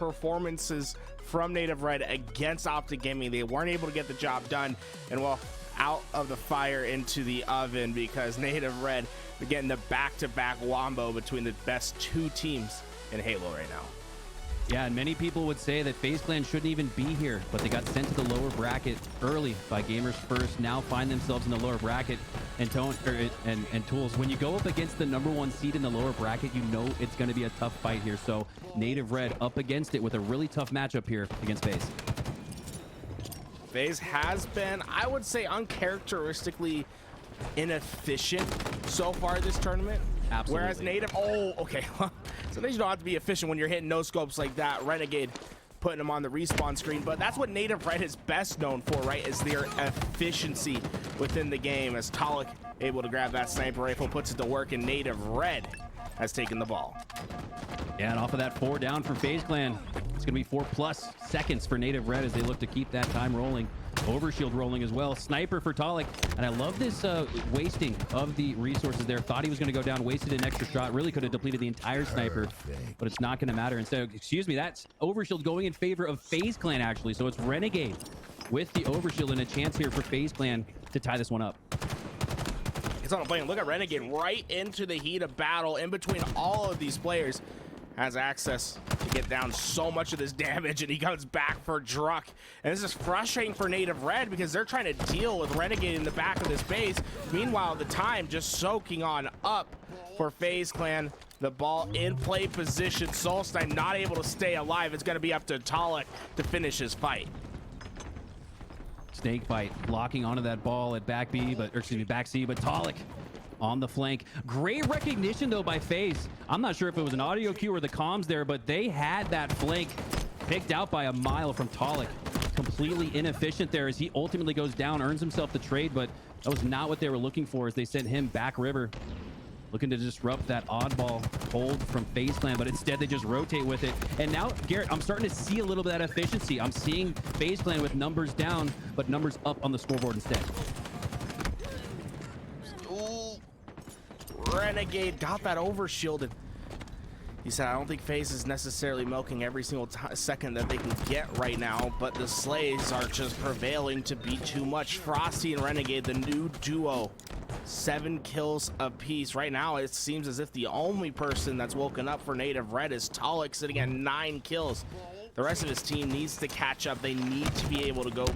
performances from Native Red against Optic Gaming. They weren't able to get the job done, and well, out of the fire into the oven, because Native Red are getting the back-to-back wombo between the best two teams in Halo right now. Yeah, and many people would say that FaZe Clan shouldn't even be here, but they got sent to the lower bracket early by Gamers First, now find themselves in the lower bracket. And Tools, when you go up against the #1 seed in the lower bracket, you know it's going to be a tough fight here. So Native Red up against it with a really tough matchup here against FaZe. FaZe has been, I would say, uncharacteristically inefficient so far this tournament. Absolutely. Whereas Native, oh, okay. Sometimes you don't have to be efficient when you're hitting no scopes like that. Renegade putting them on the respawn screen, but that's what Native Red is best known for, right? Is their efficiency within the game. As Taulek able to grab that sniper rifle, puts it to work, and Native Red has taken the ball. Yeah, and off of that 4 down from FaZe Clan, it's gonna be 4+ seconds for Native Red as they look to keep that time rolling. Overshield rolling as well. Sniper for Taulek, and I love this wasting of the resources there. Thought he was going to go down, wasted an extra shot, really could have depleted the entire sniper, but it's not going to matter. Instead, excuse me, that's Overshield going in favor of FaZe Clan actually. So it's Renegade with the Overshield and a chance here for FaZe Clan to tie this one up. It's on a plane. Look at Renegade right into the heat of battle in between all of these players. Has access to get down so much of this damage, and he comes back for Druk. And this is frustrating for Native Red because they're trying to deal with Renegade in the back of this base. Meanwhile, the time just soaking on up for FaZe Clan. The ball in play position. SoulSnipe not able to stay alive. It's going to be up to Taulek to finish his fight. SnakeBite locking onto that ball at back B, but, or excuse me, back C, but Taulek on the flank. Great recognition though by FaZe. I'm not sure if it was an audio cue or the comms there, but they had that flank picked out by a mile from Taulek. Completely inefficient there as he ultimately goes down, earns himself the trade, but that was not what they were looking for as they sent him back river. Looking to disrupt that oddball hold from FaZe Clan, but instead they just rotate with it. And now, Garrett, I'm starting to see a little bit of that efficiency. I'm seeing FaZe Clan with numbers down, but numbers up on the scoreboard instead. Renegade got that overshielded. He said, I don't think FaZe is necessarily milking every single second that they can get right now, but the slays are just prevailing to be too much. Frosty and Renegade, the new duo, 7 kills apiece. Right now, it seems as if the only person that's woken up for Native Red is Taulek, sitting at 9 kills. The rest of his team needs to catch up. They need to be able to go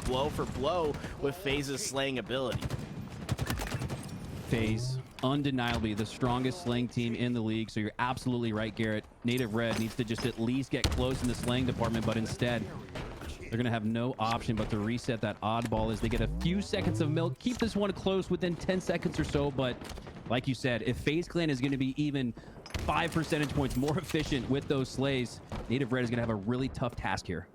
blow for blow with FaZe's slaying ability. FaZe, undeniably the strongest slaying team in the league, so you're absolutely right, Garrett. Native Red needs to just at least get close in the slaying department, but instead they're gonna have no option but to reset that oddball as they get a few seconds of milk, keep this one close within 10 seconds or so. But like you said, if FaZe Clan is going to be even 5 percentage points more efficient with those slays, Native Red is going to have a really tough task here.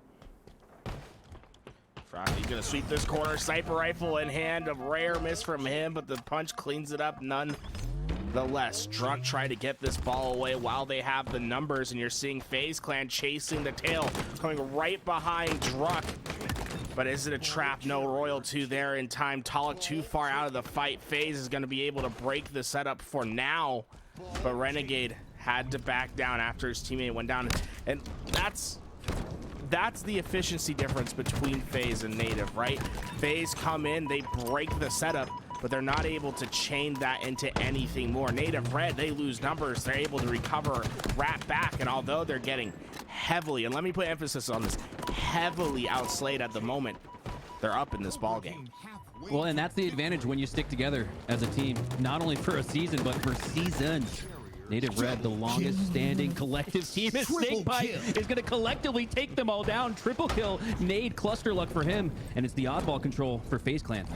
He's gonna sweep this corner, sniper rifle in hand, a rare miss from him, but the punch cleans it up nonetheless. Druk try to get this ball away while they have the numbers, and you're seeing FaZe Clan chasing the tail, coming right behind Druk. But is it a trap? No, Royal 2 there in time. Taulek too far out of the fight. FaZe is gonna be able to break the setup for now, but Renegade had to back down after his teammate went down, and that's the efficiency difference between FaZe and Native, right? FaZe come in, they break the setup, but they're not able to chain that into anything more. Native Red, they lose numbers, they're able to recover, wrap back, and although they're getting heavily, and let me put emphasis on this, heavily outslayed at the moment, they're up in this ball game. Well, and that's the advantage when you stick together as a team, not only for a season, but for seasons. Native Red, the longest standing collective team is SnakeBite, is going to collectively take them all down. Triple kill, nade, cluster luck for him, and it's the oddball control for FaZe Clan.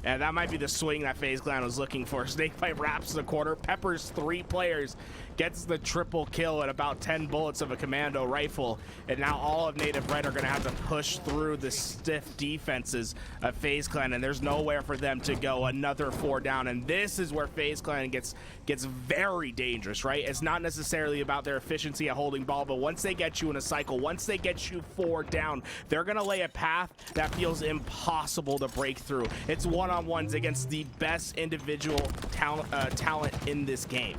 And that might be the swing that FaZe Clan was looking for. SnakeBite wraps the corner, peppers 3 players, gets the triple kill at about 10 bullets of a commando rifle. And now all of Native Red are going to have to push through the stiff defenses of FaZe Clan, and there's nowhere for them to go. Another 4 down, and this is where FaZe Clan gets very dangerous, right? It's not necessarily about their efficiency at holding ball, but once they get you in a cycle, once they get you 4 down, they're going to lay a path that feels impossible to break through. It's one-on-ones against the best individual talent in this game.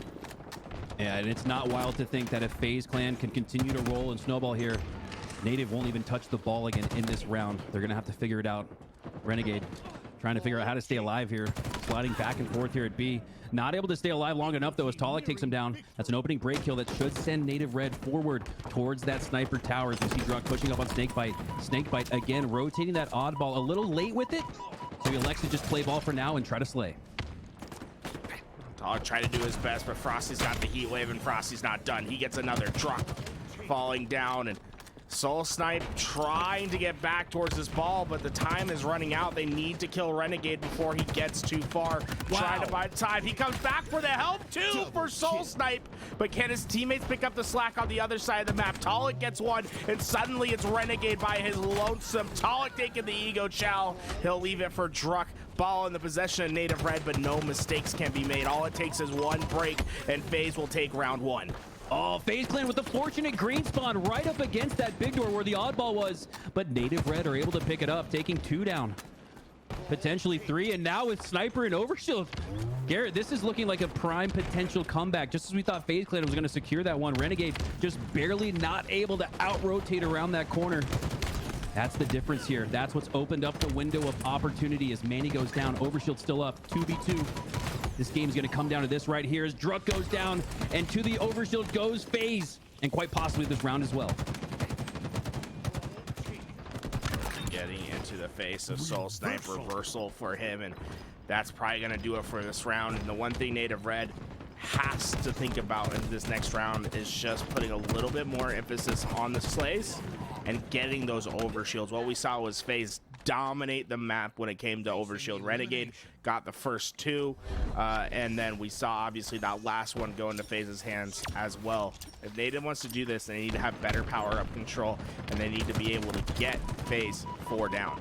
Yeah, and it's not wild to think that if FaZe Clan can continue to roll and snowball here, Native won't even touch the ball again in this round. They're going to have to figure it out. Renegade trying to figure out how to stay alive here. Sliding back and forth here at B. Not able to stay alive long enough, though, as Taulek takes him down. That's an opening break kill that should send Native Red forward towards that sniper tower. As we see Druk pushing up on SnakeBite. SnakeBite, again, rotating that oddball a little late with it. So he elects to just play ball for now and try to slay. Taulek tried to do his best, but Frosty's got the heat wave, and Frosty's not done. He gets another Druk falling down, and SoulSnipe trying to get back towards this ball, but the time is running out. They need to kill Renegade before he gets too far. Wow. Trying to buy time. He comes back for the help too for SoulSnipe, but can his teammates pick up the slack on the other side of the map? Taulek gets one, and suddenly it's Renegade by his lonesome. Taulek taking the ego chow. He'll leave it for Druk. Ball in the possession of Native Red, but no mistakes can be made. All it takes is one break, and FaZe will take round one. Oh, FaZe Clan with the fortunate green spawn right up against that big door where the oddball was. But Native Red are able to pick it up, taking 2 down. Potentially 3, and now with Sniper and Overshield. Garrett, this is looking like a prime potential comeback. Just as we thought FaZe Clan was going to secure that one, Renegade just barely not able to out-rotate around that corner. That's the difference here. That's what's opened up the window of opportunity as Manny goes down. Overshield still up, 2v2. This game's going to come down to this right here as Druk goes down, and to the Overshield goes FaZe, and quite possibly this round as well. Getting into the face of SoulSnipe, reversal for him, and that's probably going to do it for this round. And the one thing Native Red has to think about in this next round is just putting a little bit more emphasis on the slays and getting those overshields. What we saw was FaZe dominate the map when it came to overshield. Renegade got the first 2, and then we saw obviously that last one go into FaZe's hands as well. If Native wants to do this, they need to have better power-up control, and they need to be able to get FaZe 4 down.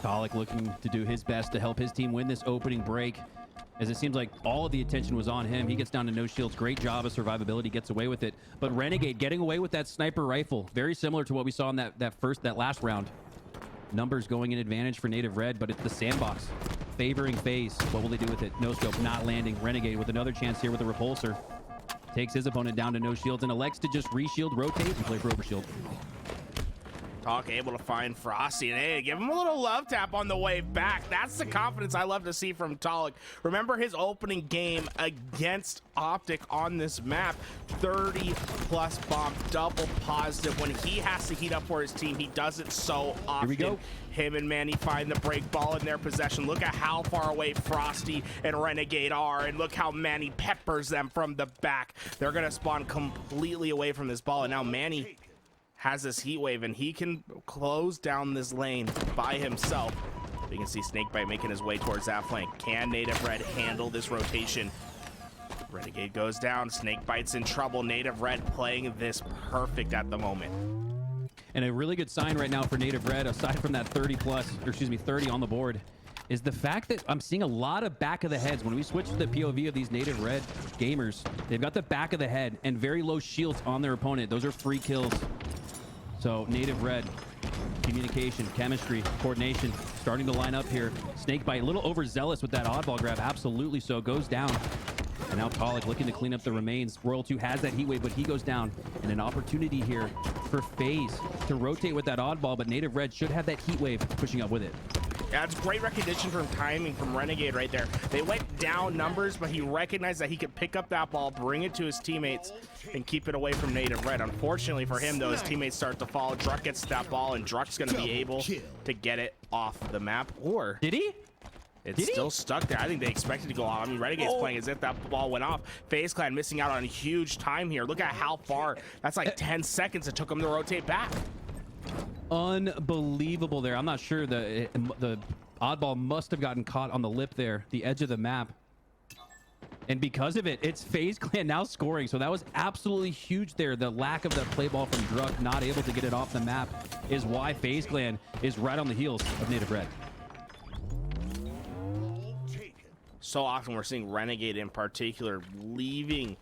Taulek looking to do his best to help his team win this opening break, as it seems like all of the attention was on him. He gets down to no shields. Great job of survivability, gets away with it. But Renegade getting away with that sniper rifle, very similar to what we saw in that last round. Numbers going in advantage for Native Red, but it's the sandbox favoring FaZe. What will they do with it? No scope, not landing. Renegade with another chance here with the repulsor. Takes his opponent down to no shields and elects to just reshield, rotate, and play for overshield. Taulek able to find Frosty, and hey, give him a little love tap on the way back. That's the confidence I love to see from Taulek. Remember his opening game against Optic on this map, 30+ bomb, double positive. When he has to heat up for his team, he does it so often. Here we go. Him and Manny find the break ball in their possession. Look at how far away Frosty and Renegade are, and look how Manny peppers them from the back. They're gonna spawn completely away from this ball, and now Manny has this heat wave, and he can close down this lane by himself. You can see SnakeBite making his way towards that flank. Can Native Red handle this rotation? Renegade goes down. SnakeBite's in trouble. Native Red playing this perfect at the moment. And a really good sign right now for Native Red, aside from that 30 on the board, is the fact that I'm seeing a lot of back of the heads. When we switch to the POV of these Native Red gamers, they've got the back of the head and very low shields on their opponent. Those are free kills. So Native Red, communication, chemistry, coordination, starting to line up here. SnakeBite, a little overzealous with that oddball grab, absolutely so, goes down. And now Taulek looking to clean up the remains. Royal 2 has that heat wave, but he goes down. And an opportunity here for FaZe to rotate with that oddball, but Native Red should have that heat wave pushing up with it. Yeah, it's great recognition from timing from Renegade right there. They went down numbers, but he recognized that he could pick up that ball, bring it to his teammates, and keep it away from Native Red. Unfortunately for him, though, his teammates start to fall. Druk gets that ball, and Druk's going to be able to get it off the map. Or did he? It's still stuck there. I think they expected to go off. I mean, Renegade's playing as if that ball went off. FaZe Clan missing out on huge time here. Look at how far. That's like 10 seconds it took him to rotate back. Unbelievable there. I'm not sure. The oddball must have gotten caught on the lip there, the edge of the map. And because of it, it's FaZe Clan now scoring. So that was absolutely huge there. The lack of the play ball from Druk, not able to get it off the map, is why FaZe Clan is right on the heels of Native Red. So often we're seeing Renegade in particular leaving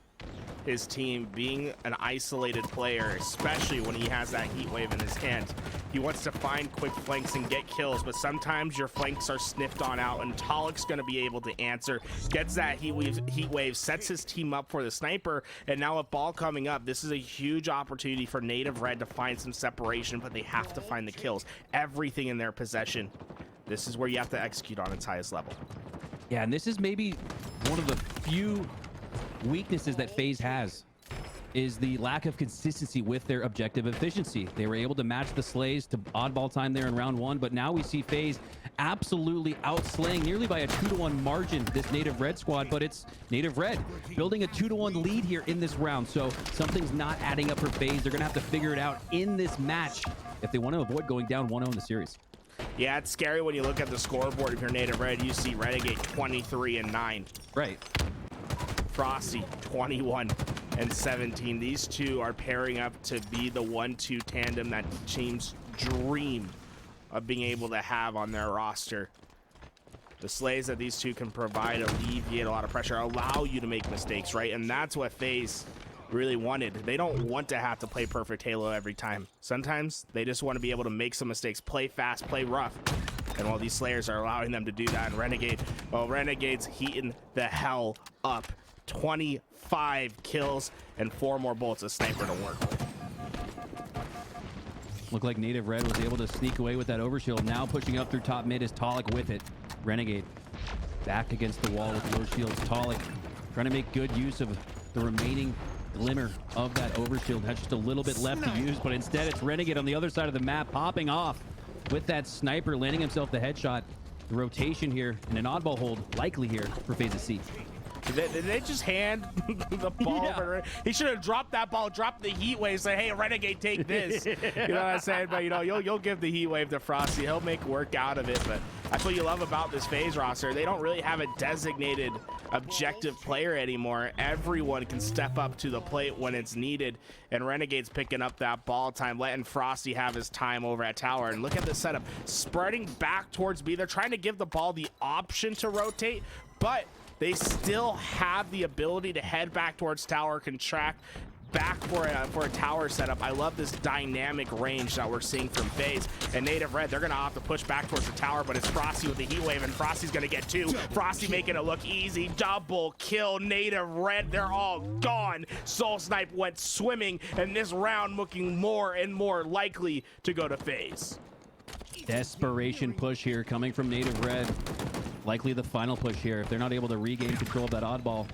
his team being an isolated player, especially when he has that heat wave in his hand. He wants to find quick flanks and get kills, but sometimes your flanks are sniffed on out, and Taulek's going to be able to answer, gets that heat wave, sets his team up for the sniper, and now with ball coming up, this is a huge opportunity for Native Red to find some separation, but they have to find the kills. Everything in their possession. This is where you have to execute on its highest level. Yeah, and this is maybe one of the few weaknesses that FaZe has, is the lack of consistency with their objective efficiency. They were able to match the Slays to oddball time there in round 1, but now we see FaZe absolutely outslaying nearly by a 2-to-1 margin this Native Red squad, but it's Native Red building a 2-to-1 lead here in this round, so something's not adding up for FaZe. They're gonna have to figure it out in this match if they want to avoid going down 1-0 in the series. Yeah, it's scary when you look at the scoreboard. If you're Native Red, you see Renegade 23-9. Right. Frosty 21-17. These two are pairing up to be the 1-2 tandem that teams dream of being able to have on their roster. The slays that these two can provide alleviate a lot of pressure, allow you to make mistakes, right? And that's what FaZe really wanted. They don't want to have to play perfect Halo every time. Sometimes they just want to be able to make some mistakes, play fast, play rough. And while these slayers are allowing them to do that in Renegade, well, Renegade's heating the hell up. 25 kills and 4 more bullets of sniper to work with. Looked like Native Red was able to sneak away with that overshield. Now pushing up through top mid is Taulek with it. Renegade back against the wall with low shields. Taulek trying to make good use of the remaining glimmer of that overshield. Has just a little bit left to use, but instead it's Renegade on the other side of the map popping off with that sniper, landing himself the headshot. The rotation here and an oddball hold likely here for FaZe C. Did they just hand the ball? Yeah. He should have dropped that ball, dropped the heat wave, say, hey, Renegade, take this. You know what I'm saying? But, you know, you'll give the heat wave to Frosty. He'll make work out of it. But that's what you love about this FaZe roster. They don't really have a designated objective player anymore. Everyone can step up to the plate when it's needed. And Renegade's picking up that ball time, letting Frosty have his time over at tower. And look at the setup. Spreading back towards B. They're trying to give the ball the option to rotate, but they still have the ability to head back towards tower, contract back for a tower setup. I love this dynamic range that we're seeing from FaZe. And Native Red, they're going to have to push back towards the tower, but it's Frosty with the heat wave, and Frosty's going to get 2. Frosty making it look easy. Double kill. Native Red, they're all gone. SoulSnipe went swimming, and this round looking more and more likely to go to FaZe. Desperation push here coming from Native Red. Likely the final push here. If they're not able to regain control of that oddball,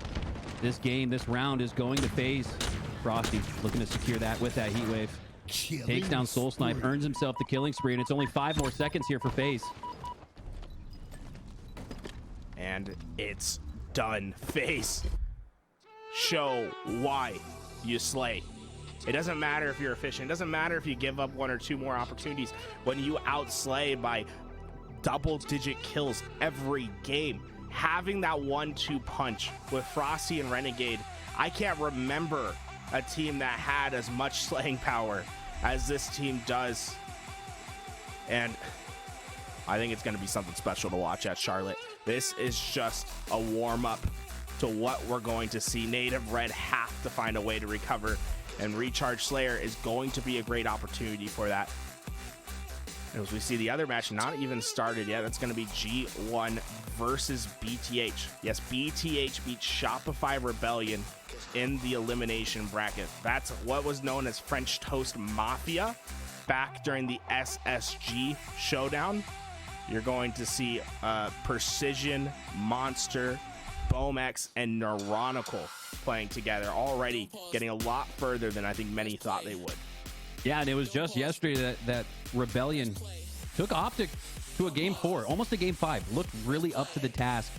this game, this round is going to FaZe. Frosty looking to secure that with that heat wave. Takes down SoulSnipe, earns himself the killing spree, and it's only 5 more seconds here for FaZe. And it's done. FaZe, show why you slay. It doesn't matter if you're efficient. It doesn't matter if you give up 1 or 2 more opportunities. When you outslay by double-digit kills every game, having that 1-2 punch with Frosty and Renegade, I can't remember a team that had as much slaying power as this team does. And I think it's going to be something special to watch at Charlotte. This is just a warm-up to what we're going to see. Native Red have to find a way to recover, and Recharge Slayer is going to be a great opportunity for that. As we see the other match not even started yet, that's going to be G1 versus BTH. Yes, BTH beat Shopify Rebellion in the elimination bracket. That's what was known as French Toast Mafia back during the SSG showdown. You're going to see Precision, Monster, Bomex, and Neuronical playing together, already getting a lot further than I think many thought they would. Yeah, and it was just yesterday that Rebellion took Optic to a game 4, almost a game 5. Looked really up to the task,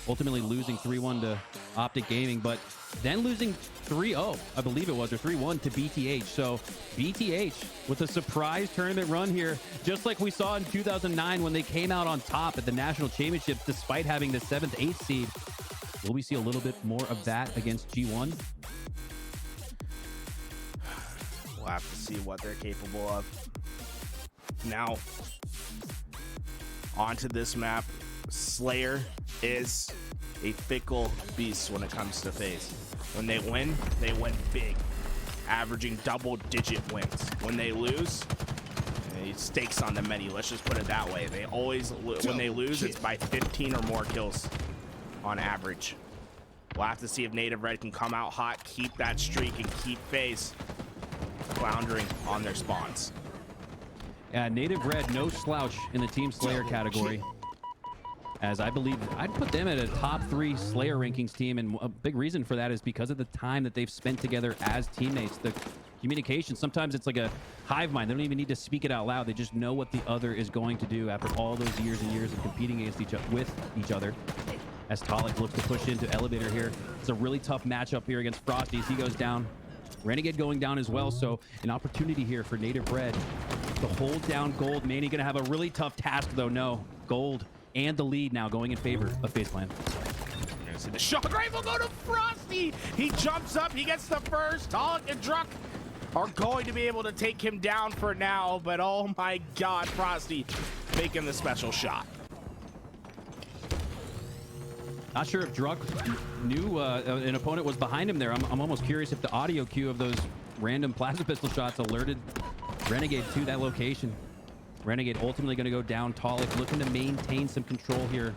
ultimately losing 3-1 to Optic Gaming, but then losing 3-0, I believe it was, or 3-1 to BTH. So BTH with a surprise tournament run here, just like we saw in 2009 when they came out on top at the National Championships despite having the 7th, 8th seed. Will we see a little bit more of that against G1? We'll have to see what they're capable of. Now, onto this map. Slayer is a fickle beast when it comes to FaZe. When they win big, averaging double-digit wins. When they lose, stakes on the many. Let's just put it that way. They always, when they lose, it's by 15 or more kills on average. We'll have to see if Native Red can come out hot, keep that streak, and keep FaZe floundering on their spawns. Yeah, Native Red, no slouch in the Team Slayer category. As I believe I'd put them at a top 3 Slayer rankings team, and a big reason for that is because of the time that they've spent together as teammates. The communication, sometimes it's like a hive mind. They don't even need to speak it out loud. They just know what the other is going to do after all those years and years of competing against with each other. As Taulek looks to push into elevator here. It's a really tough matchup here against Frosty as he goes down. Renegade going down as well, so an opportunity here for Native Red to hold down gold. Manny gonna have a really tough task though. No, gold and the lead now going in favor of FaZe Clan. See the shock rifle go to Frosty. He jumps up, he gets the first. Taulek and Druk are going to be able to take him down for now, but oh my God, Frosty making the special shot. Not sure if Druk knew an opponent was behind him there. I'm almost curious if the audio cue of those random plasma pistol shots alerted Renegade to that location. Renegade ultimately going to go down. Taulek looking to maintain some control here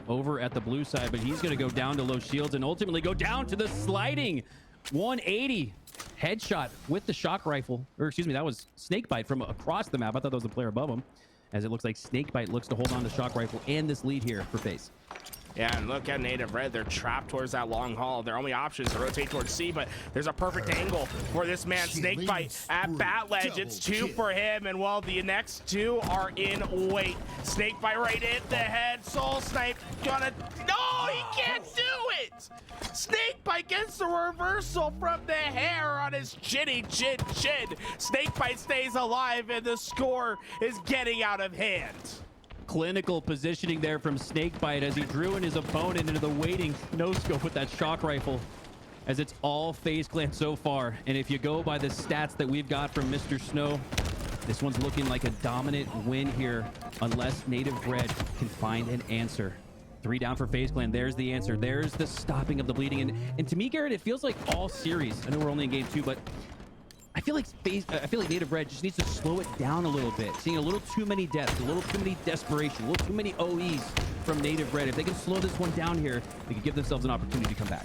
over at the blue side, but he's going to go down to low shields and ultimately go down to the sliding 180 headshot with the shock rifle. Or excuse me, that was SnakeBite from across the map. I thought that was the player above him, as it looks like SnakeBite looks to hold on to shock rifle and this lead here for FaZe. Yeah, and look at Native Red. They're trapped towards that long haul. Their only option is to rotate towards C, but there's a perfect angle for this man, SnakeBite, at Bat Ledge. It's 2 for him, and well, the next 2 are in wait. SnakeBite right in the head. SoulSnipe gonna... No, he can't do it! SnakeBite gets the reversal from the hair on his chinny chin. SnakeBite stays alive, and the score is getting out of hand. Clinical positioning there from SnakeBite as he drew in his opponent into the waiting no-scope with that shock rifle, as it's all FaZe Clan so far. And if you go by the stats that we've got from Mr. Snow, this one's looking like a dominant win here unless Native Red can find an answer. 3 down for FaZe Clan. There's the answer. There's the stopping of the bleeding. And to me, Garrett, it feels like all series. I know we're only in game 2, but I feel like Native Red just needs to slow it down a little bit. Seeing a little too many deaths, a little too many desperation, a little too many OEs from Native Red. If they can slow this one down here, they can give themselves an opportunity to come back.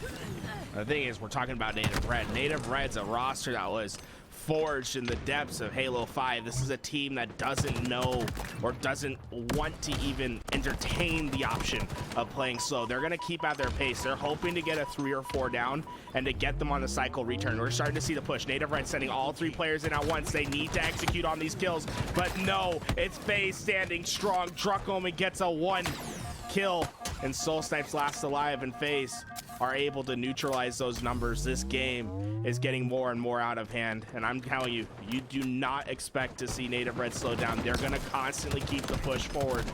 The thing is, we're talking about Native Red. Native Red's a roster that was forged in the depths of Halo 5. This is a team that doesn't know or doesn't want to even entertain the option of playing slow. They're going to keep at their pace. They're hoping to get a 3 or 4 down and to get them on the cycle return. We're starting to see the push. Native Red sending all 3 players in at once. They need to execute on these kills, but no, it's FaZe standing strong. Druk only gets a 1 kill, and SoulSnipe's last alive, and FaZe are able to neutralize those numbers. This game is getting more and more out of hand, and I'm telling you, you do not expect to see Native Red slow down. They're going to constantly keep the push forward.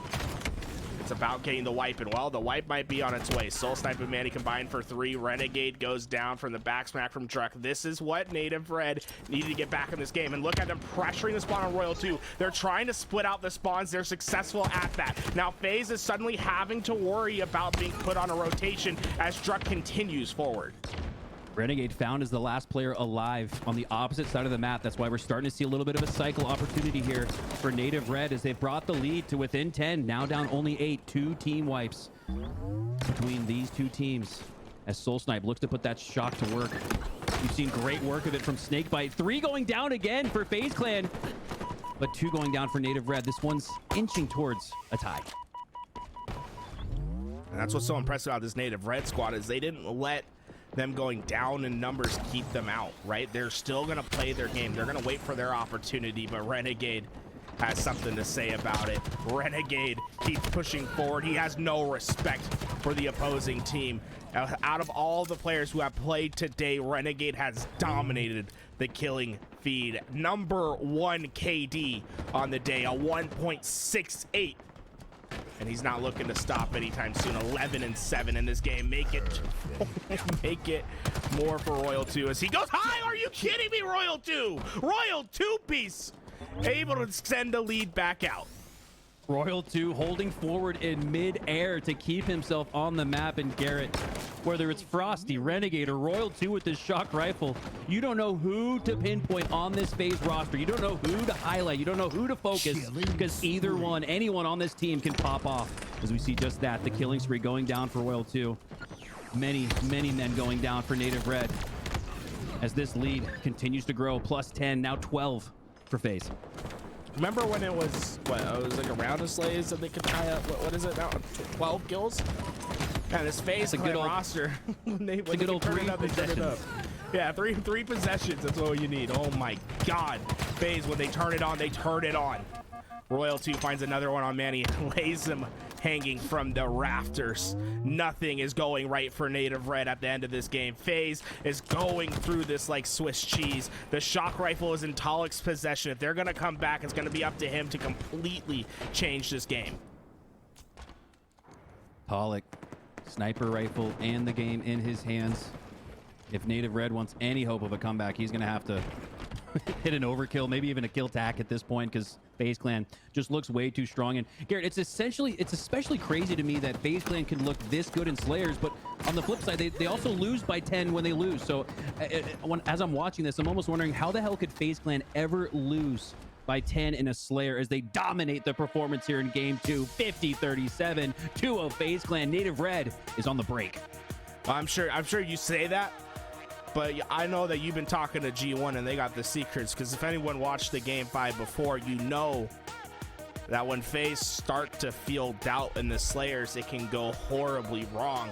It's about getting the wipe, and well, the wipe might be on its way. SoulSnipe and Manny combined for 3. Renegade goes down from the back smack from Druk. This is what Native Red needed to get back in this game, and look at them pressuring the spawn on Royal 2. They're trying to split out the spawns. They're successful at that. Now FaZe is suddenly having to worry about being put on a rotation as Druk continues forward. Renegade found as the last player alive on the opposite side of the map. That's why we're starting to see a little bit of a cycle opportunity here for Native Red as they've brought the lead to within 10, now down only 8. 2 team wipes between these 2 teams as SoulSnipe looks to put that shock to work. We've seen great work of it from SnakeBite. 3 going down again for FaZe Clan, but 2 going down for Native Red. This one's inching towards a tie. And that's what's so impressive about this Native Red squad is they didn't let them going down in numbers keep them out, right? They're still going to play their game. They're going to wait for their opportunity, but Renegade has something to say about it. Renegade keeps pushing forward. He has no respect for the opposing team. Out of all the players who have played today, Renegade has dominated the killing feed. Number 1 KD on the day, a 1.68. And he's not looking to stop anytime soon. 11-7 in this game. Make it more for Royal 2 as he goes high. Are you kidding me, Royal 2? Royal 2-piece able to send the lead back out. Royal 2 holding forward in mid-air to keep himself on the map. And Garrett, whether it's Frosty, Renegade, or Royal 2 with this shock rifle, you don't know who to pinpoint on this FaZe roster. You don't know who to highlight. You don't know who to focus, because either one, anyone on this team can pop off. As we see just that, the killing spree going down for Royal 2. Many men going down for Native Red, as this lead continues to grow. Plus 10, now 12 for FaZe. Remember when it was, what, it was like a round of slays and they could tie up, what is it now, 12 kills? And this FaZe clan roster, when they turn it up, they turn it up. Yeah, three possessions, that's all you need. Oh my God. FaZe, when they turn it on, they turn it on. Royal 2 finds another one on Manny, lays him hanging from the rafters. Nothing is going right for Native Red at the end of this game. FaZe is going through this like Swiss cheese. The shock rifle is in Taulek's possession. If they're gonna come back, it's gonna be up to him to completely change this game. Taulek, sniper rifle and the game in his hands. If Native Red wants any hope of a comeback, he's gonna have to hit an overkill, maybe even a kill tack at this point, because FaZe Clan just looks way too strong. And Garrett, it's especially crazy to me that FaZe Clan can look this good in Slayers, but on the flip side, they also lose by 10 when they lose. So as I'm watching this, I'm almost wondering, how the hell could FaZe Clan ever lose by 10 in a Slayer, as they dominate the performance here in game 2, 50-37, 2-0 FaZe Clan. Native Red is on the break. I'm sure you say that, but I know that you've been talking to G1 and they got the secrets, because if anyone watched the game 5 before, you know that when FaZe start to feel doubt in the Slayers, it can go horribly wrong.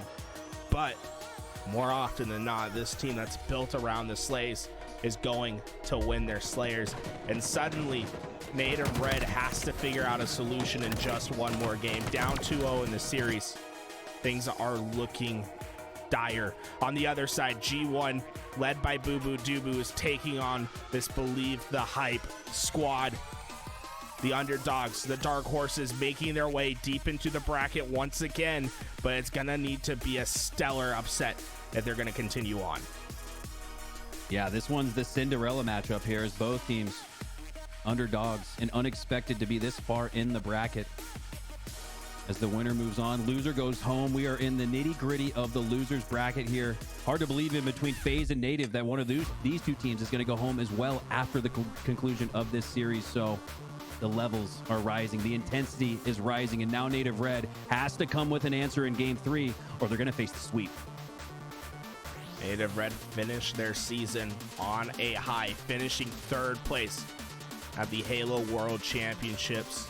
But more often than not, this team that's built around the Slays is going to win their Slayers. And suddenly, Native Red has to figure out a solution in just one more game. Down 2-0 in the series. Things are looking dire. On the other side, G1, led by Boo Boo Doo is taking on this Believe the Hype squad. The underdogs, the dark horses, making their way deep into the bracket once again, but it's gonna need to be a stellar upset if they're gonna continue on. Yeah, this one's the Cinderella matchup here, as both teams underdogs and unexpected to be this far in the bracket. As the winner moves on, loser goes home. We are in the nitty-gritty of the losers bracket here. Hard to believe in between FaZe and Native that one of these two teams is going to go home as well after the conclusion of this series. So the levels are rising, the intensity is rising, and now Native Red has to come with an answer in game 3, or they're going to face the sweep. Native Red finished their season on a high, finishing 3rd place at the Halo World Championships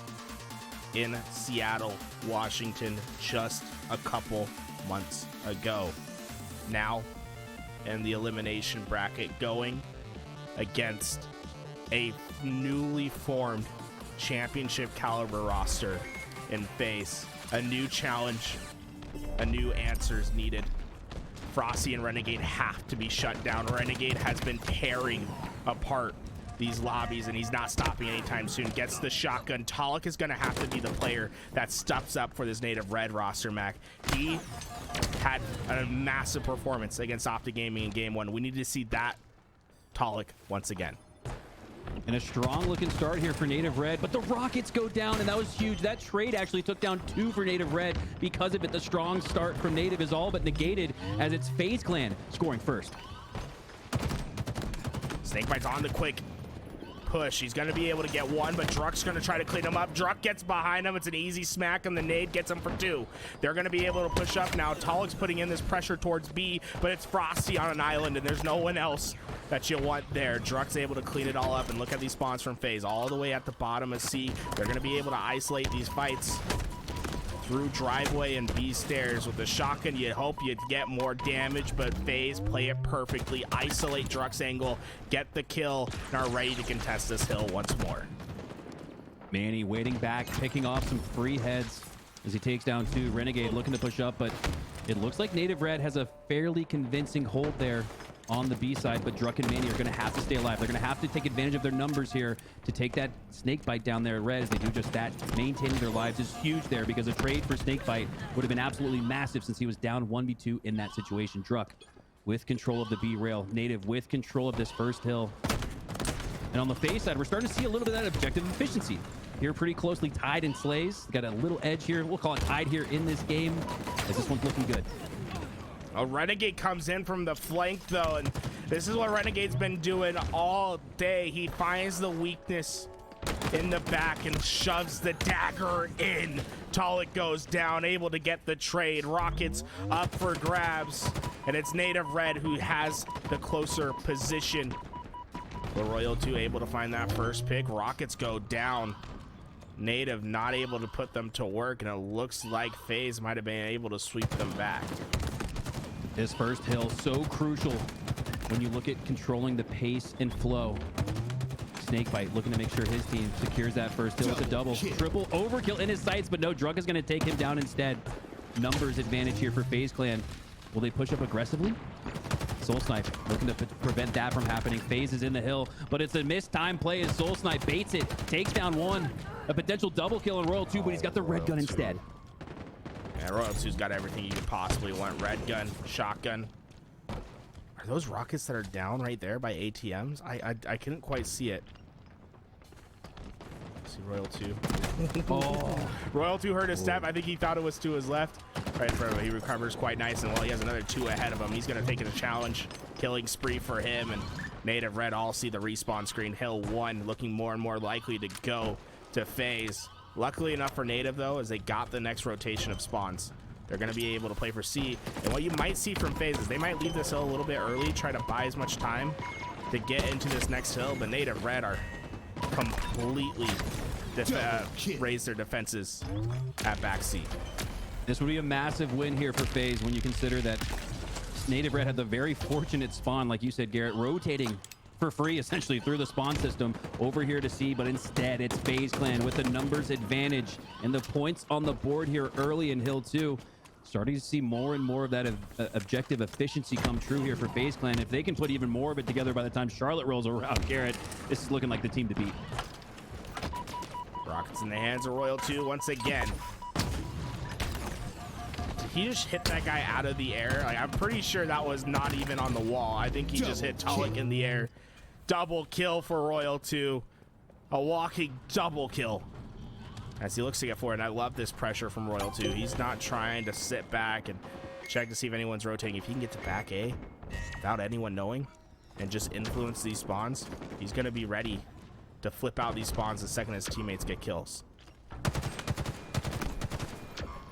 in Seattle, Washington, just a couple months ago. Now in the elimination bracket, going against a newly formed championship caliber roster in FaZe. A new challenge, a new answers needed. Frosty and Renegade have to be shut down. Renegade has been tearing apart these lobbies, and he's not stopping anytime soon. Gets the shotgun. Taulek is going to have to be the player that steps up for this Native Red roster, Mac. He had a massive performance against Optic Gaming in game 1. We need to see that Taulek once again. And a strong looking start here for Native Red, but the Rockets go down, and that was huge. That trade actually took down 2 for Native Red because of it. The strong start from Native is all but negated, as it's FaZe Clan scoring first. SnakeBite's on the quick push. He's going to be able to get 1, but Druk's going to try to clean him up. Druk gets behind him. It's an easy smack, and the nade gets him for 2. They're going to be able to push up now. Taulek's putting in this pressure towards B, but it's Frosty on an island, and there's no one else that you want there. Druk's able to clean it all up, and look at these spawns from FaZe all the way at the bottom of C. They're going to be able to isolate these fights through driveway and B stairs. With the shotgun, you'd hope you'd get more damage, but FaZe play it perfectly, isolate Druk's angle, get the kill, and are ready to contest this hill once more. Manny waiting back, picking off some free heads as he takes down 2. Renegade looking to push up, but it looks like Native Red has a fairly convincing hold there on the B side, but Druk and Manny are going to have to stay alive. They're going to have to take advantage of their numbers here to take that SnakeBite down there at Red. As they do just that, maintaining their lives is huge there, because a trade for SnakeBite would have been absolutely massive since he was down 1v2 in that situation. Druk with control of the B rail. Native with control of this first hill. And on the FaZe side, we're starting to see a little bit of that objective efficiency. Here pretty closely tied in slays. Got a little edge here. We'll call it tied here in this game, as this one's looking good. A Renegade comes in from the flank, though, and this is what Renegade's been doing all day. He finds the weakness in the back and shoves the dagger in. Taulek goes down, able to get the trade. Rockets up for grabs, and it's Native Red who has the closer position. The Royal 2 able to find that first pick. Rockets go down. Native not able to put them to work, and it looks like FaZe might have been able to sweep them back. This first hill, so crucial when you look at controlling the pace and flow. SnakeBite looking to make sure his team secures that first hill with a double. Triple overkill in his sights, but no, Druk is going to take him down instead. Numbers advantage here for FaZe Clan. Will they push up aggressively? SoulSnipe looking to prevent that from happening. FaZe is in the hill, but it's a missed time play as SoulSnipe baits it, takes down one. A potential double kill in Royal 2, but he's got the red gun instead. Yeah, Royal 2's got everything you could possibly want. Red gun, shotgun. Are those rockets that are down right there by ATMs? I couldn't quite see it. See Royal 2. Oh. Royal 2 heard his step. I think he thought it was to his left. Right in front of him. He recovers quite nice, and while he has another 2 ahead of him, he's going to take it a challenge. Killing spree for him, and Native Red all see the respawn screen. Hill 1 looking more and more likely to go to FaZe. Luckily enough for Native, though, is they got the next rotation of spawns. They're going to be able to play for C. And what you might see from FaZe is they might leave this hill a little bit early, try to buy as much time to get into this next hill. But Native Red are completely raise their defenses at back C. This would be a massive win here for FaZe when you consider that Native Red had the very fortunate spawn, like you said, Garrett, rotating for free essentially through the spawn system over here to C, but instead it's FaZe Clan with the numbers advantage and the points on the board here early in Hill 2. Starting to see more and more of that objective efficiency come true here for FaZe Clan. If they can put even more of it together by the time Charlotte rolls around, Garrett, this is looking like the team to beat. Rockets in the hands of Royal 2 once again. He just hit that guy out of the air. Like, I'm pretty sure that was not even on the wall. I think he just hit Taulek in the air. Double kill for Royal 2. A walking double kill as he looks to get forward. And I love this pressure from Royal 2. He's not trying to sit back and check to see if anyone's rotating. If he can get to back A without anyone knowing and just influence these spawns, he's going to be ready to flip out these spawns the second his teammates get kills.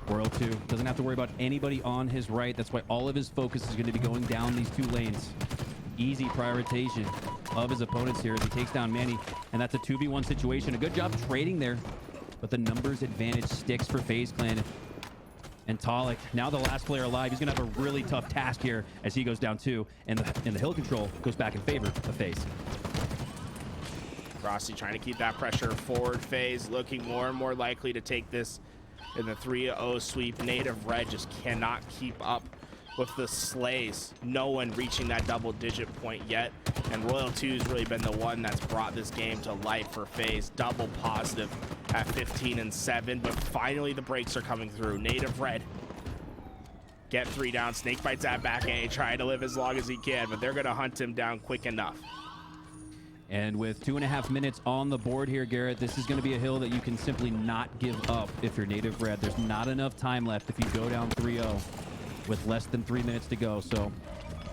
Royal 2 doesn't have to worry about anybody on his right. That's why all of his focus is going to be going down these 2 lanes. Easy prioritization of his opponents here as he takes down Manny, and that's a 2v1 situation. A good job trading there, but the numbers advantage sticks for FaZe Clan. And Taulek, now the last player alive, he's going to have a really tough task here as he goes down 2, and the hill control goes back in favor of FaZe. Frosty trying to keep that pressure forward. FaZe looking more and more likely to take this in the 3-0 sweep. Native Red just cannot keep up with the slays. No one reaching that double-digit point yet. And Royal 2's really been the one that's brought this game to life for FaZe. Double positive at 15-7, but finally the breaks are coming through. Native Red get 3 down. SnakeBite's at back A, trying to live as long as he can, but they're going to hunt him down quick enough. And with 2.5 minutes on the board here, Garrett, this is going to be a hill that you can simply not give up if you're Native Red. There's not enough time left if you go down 3-0 with less than 3 minutes to go. So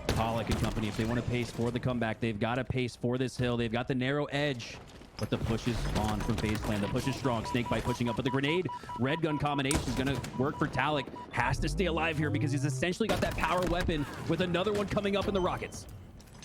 Taulek and company, if they want to pace for the comeback, they've got to pace for this hill. They've got the narrow edge, but the push is on from FaZe Clan. The push is strong. SnakeBite pushing up with the grenade. Red gun combination is going to work for Taulek. Has to stay alive here because he's essentially got that power weapon with another one coming up in the Rockets.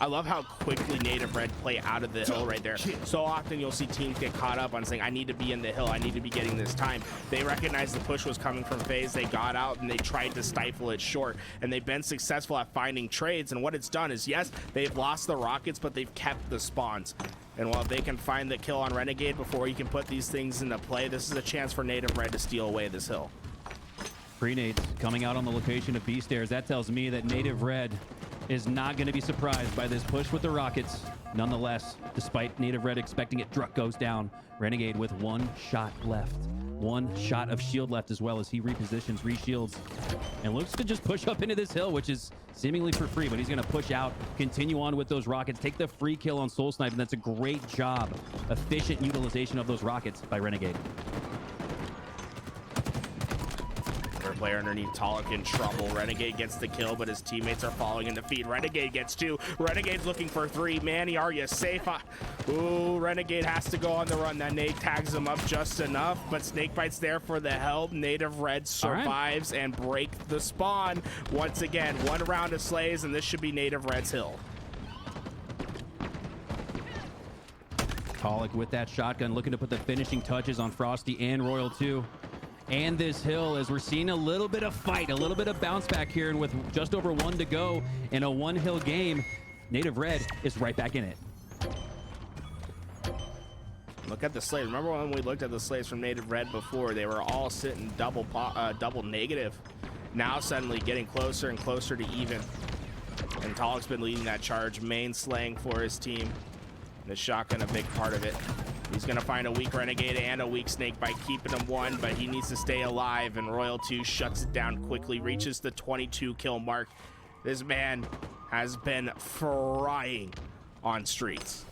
I love how quickly Native Red play out of the hill right there. So often you'll see teams get caught up on saying, I need to be in the hill. I need to be getting this time. They recognized the push was coming from FaZe. They got out and they tried to stifle it short. And they've been successful at finding trades. And what it's done is, yes, they've lost the Rockets, but they've kept the spawns. And while they can find the kill on Renegade before you can put these things into play, this is a chance for Native Red to steal away this hill. Pre-nades coming out on the location of B-stairs. That tells me that Native Red is not going to be surprised by this push with the Rockets. Nonetheless, despite Native Red expecting it, Druk goes down. Renegade with 1 shot left. One shot of shield left as well as he repositions, reshields, and looks to just push up into this hill, which is seemingly for free, but he's going to push out, continue on with those rockets, take the free kill on SoulSnipe, and that's a great job. Efficient utilization of those rockets by Renegade. Player underneath, Taulek in trouble. Renegade gets the kill, but his teammates are falling in the feed. Renegade gets 2. Renegade's looking for 3. Manny, are you safe? Ooh, Renegade has to go on the run. That nade tags him up just enough, but SnakeBite's there for the help. Native Red survives and break the spawn. Once again, 1 round of slays, and this should be Native Red's hill. Taulek with that shotgun, looking to put the finishing touches on Frosty and Royal 2. And this hill, as we're seeing a little bit of fight, a little bit of bounce back here, and with just over 1 to go in a 1 hill game, Native Red is right back in it. Look at the slays. Remember when we looked at the slays from Native Red before? They were all sitting double negative. Now suddenly getting closer and closer to even. And Taulek's been leading that charge, main slaying for his team. The shotgun a big part of it. He's gonna find a weak Renegade and a weak SnakeBite, keeping him 1, but he needs to stay alive, and Royal 2 shuts it down quickly, reaches the 22 kill mark. This man has been frying on streets.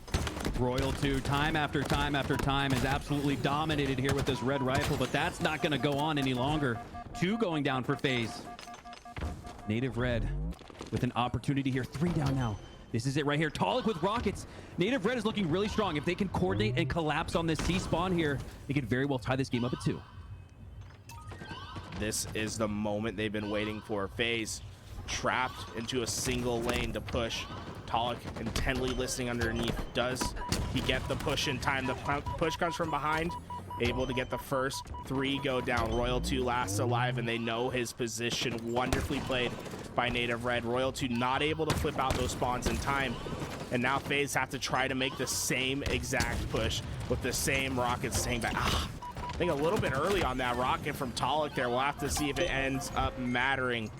Royal 2, time after time after time, has absolutely dominated here with this red rifle, but that's not gonna go on any longer. 2 going down for FaZe. Native Red with an opportunity here, 3 down now. This is it right here. Taulek with rockets. Native Red is looking really strong. If they can coordinate and collapse on this C spawn here, they could very well tie this game up at 2. This is the moment they've been waiting for. FaZe trapped into a single lane to push. Taulek intently listening underneath. Does he get the push in time? The push comes from behind. Able to get the first 3 go down. Royal 2 last alive, and they know his position. Wonderfully played by Native Red. Royal 2 not able to flip out those spawns in time. And now FaZe have to try to make the same exact push with the same rockets staying back. I think a little bit early on that rocket from Taulek there. We'll have to see if it ends up mattering.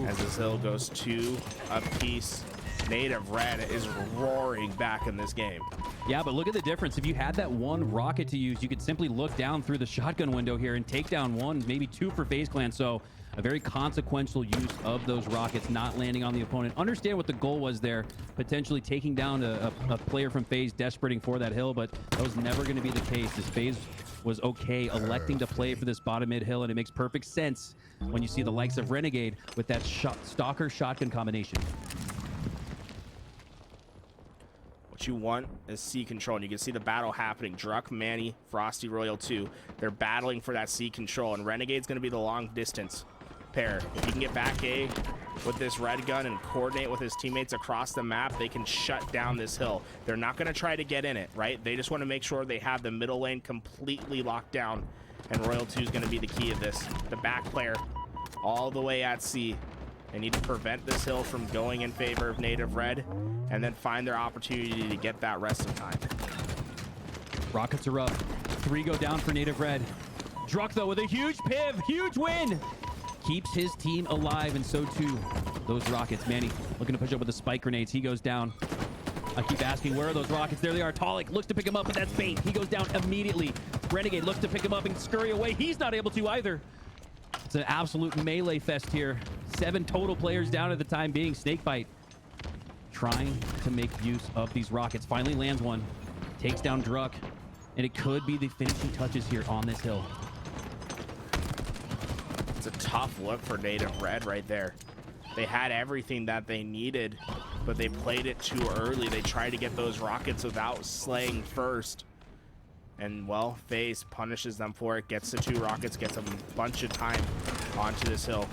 As this hill goes 2 apiece. Native Red is roaring back in this game. Yeah, but look at the difference. If you had that 1 rocket to use, you could simply look down through the shotgun window here and take down 1, maybe 2 for FaZe Clan. So a very consequential use of those rockets, not landing on the opponent. Understand what the goal was there, potentially taking down a player from FaZe despeраting for that hill, but that was never going to be the case, as FaZe was okay electing to play for this bottom mid hill, and it makes perfect sense when you see the likes of Renegade with that stalker shotgun combination. What you want is C control, and you can see the battle happening. Druk, Manny, Frosty, Royal 2. They're battling for that C control, and Renegade's going to be the long distance pair. If he can get back A with this red gun and coordinate with his teammates across the map, they can shut down this hill. They're not going to try to get in it, right? They just want to make sure they have the middle lane completely locked down, and Royal 2 is going to be the key of this. The back player all the way at C. They need to prevent this hill from going in favor of Native Red, and then find their opportunity to get that rest of time. Rockets are up. 3 go down for Native Red. Druk, though, with a huge piv, huge win. Keeps his team alive, and so too those rockets. Manny looking to push up with the spike grenades. He goes down. I keep asking, where are those rockets? There they are. Taulek looks to pick him up, but that's bait. He goes down immediately. Renegade looks to pick him up and scurry away. He's not able to either. It's an absolute melee fest here. 7 total players down at the time being. SnakeBite trying to make use of these rockets. Finally lands one. Takes down Druk. And it could be the finishing touches here on this hill. It's a tough look for Native Red right there. They had everything that they needed, but they played it too early. They tried to get those rockets without slaying first. And, well, FaZe punishes them for it. Gets the 2 rockets, gets a bunch of time onto this hill.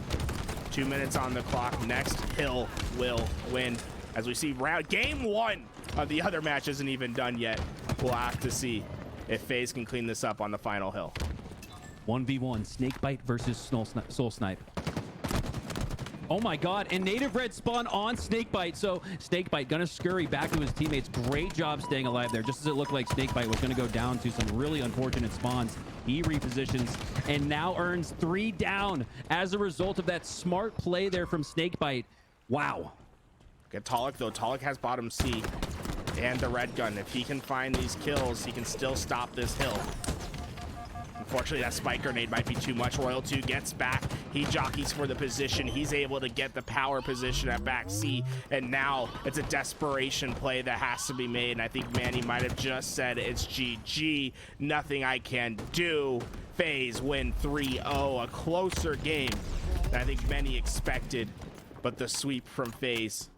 2 minutes on the clock. Next hill will win. As we see, game 1 of the other match isn't even done yet. We'll have to see if FaZe can clean this up on the final hill. 1v1, SnakeBite versus SoulSnipe. Oh my god, and Native Red spawn on SnakeBite, so SnakeBite gonna scurry back to his teammates. Great job staying alive there, just as it looked like SnakeBite was gonna go down to some really unfortunate spawns. He repositions and now earns 3 down as a result of that smart play there from SnakeBite. Wow. Get Taulek, though. Taulek has bottom C and the red gun. If he can find these kills, he can still stop this hill. Unfortunately, that spike grenade might be too much. Royal 2 gets back. He jockeys for the position. He's able to get the power position at back C, and now it's a desperation play that has to be made. And I think Manny might have just said it's GG. Nothing I can do. FaZe win 3-0, a closer game than I think many expected, but the sweep from FaZe